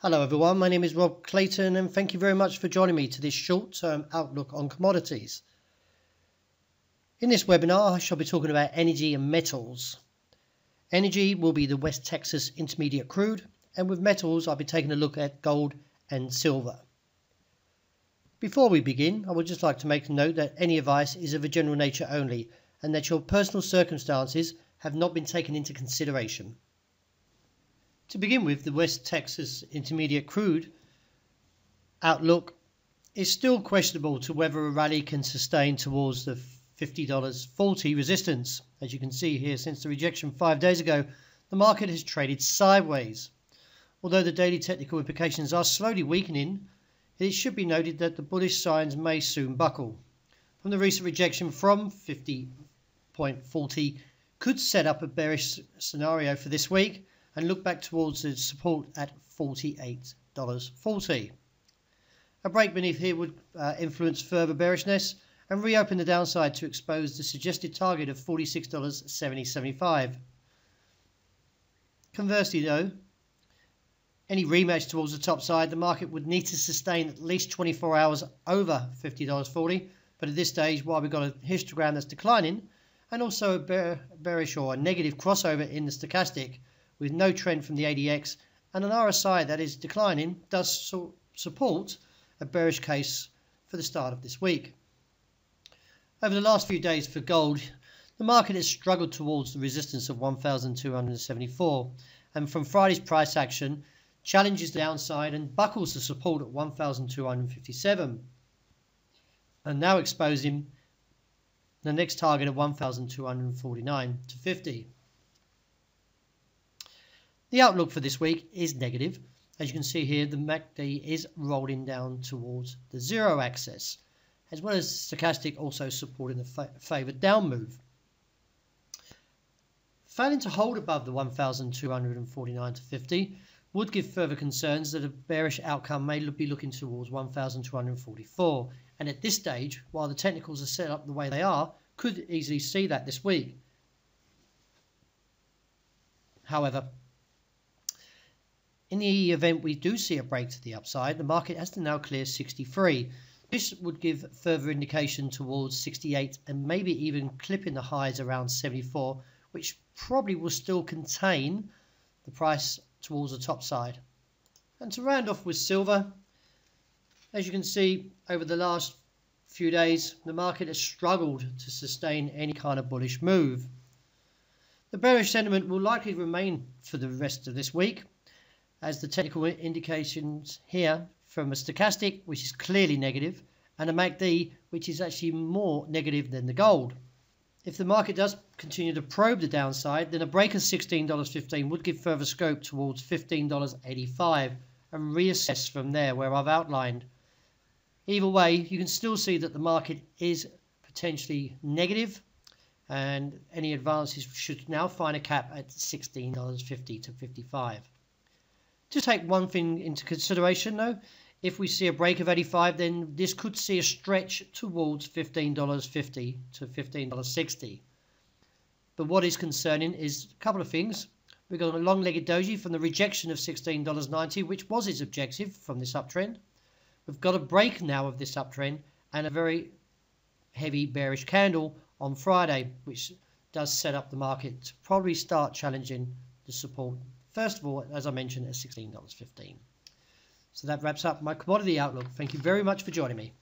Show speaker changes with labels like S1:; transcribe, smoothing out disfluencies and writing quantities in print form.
S1: Hello everyone, my name is Rob Clayton and thank you very much for joining me to this short-term outlook on commodities. In this webinar I shall be talking about energy and metals. Energy will be the West Texas Intermediate Crude, and with metals I'll be taking a look at gold and silver. Before we begin, I would just like to make a note that any advice is of a general nature only and that your personal circumstances have not been taken into consideration. To begin with, the West Texas Intermediate Crude outlook is still questionable to whether a rally can sustain towards the $50.40 resistance. As you can see here, since the rejection 5 days ago, the market has traded sideways. Although the daily technical implications are slowly weakening, it should be noted that the bullish signs may soon buckle. From the recent rejection from 50.40 could set up a bearish scenario for this week and look back towards the support at $48.40. A break beneath here would influence further bearishness and reopen the downside to expose the suggested target of $46.7075. Conversely though, any rematch towards the top side, the market would need to sustain at least 24 hours over $50.40, but at this stage, while we've got a histogram that's declining and also a bearish or a negative crossover in the stochastic, with no trend from the ADX and an RSI that is declining, does support a bearish case for the start of this week. Over the last few days for gold, the market has struggled towards the resistance of 1,274, and from Friday's price action, challenges the downside and buckles the support at 1,257, and now exposing the next target of 1,249 to 50. The outlook for this week is negative. As you can see here, the MACD is rolling down towards the zero axis, as well as stochastic also supporting the favoured down move. Failing to hold above the 1,249 to 50 would give further concerns that a bearish outcome may be looking towards 1,244, and at this stage, while the technicals are set up the way they are, could easily see that this week. However, in the event we do see a break to the upside, the market has to now clear 63. This would give further indication towards 68 and maybe even clipping the highs around 74, which probably will still contain the price towards the top side. And to round off with silver, as you can see over the last few days, the market has struggled to sustain any kind of bullish move. The bearish sentiment will likely remain for the rest of this week, as the technical indications here from a stochastic, which is clearly negative, and a MACD, which is actually more negative than the gold. If the market does continue to probe the downside, then a break of $16.15 would give further scope towards $15.85 and reassess from there where I've outlined. Either way, you can still see that the market is potentially negative, and any advances should now find a cap at $16.50 to 55. To take one thing into consideration though, if we see a break of 85, then this could see a stretch towards $15.50 to $15.60. But what is concerning is a couple of things. We've got a long-legged doji from the rejection of $16.90, which was its objective from this uptrend. We've got a break now of this uptrend and a very heavy bearish candle on Friday, which does set up the market to probably start challenging the support. First of all, as I mentioned, at $16.15. So that wraps up my commodity outlook. Thank you very much for joining me.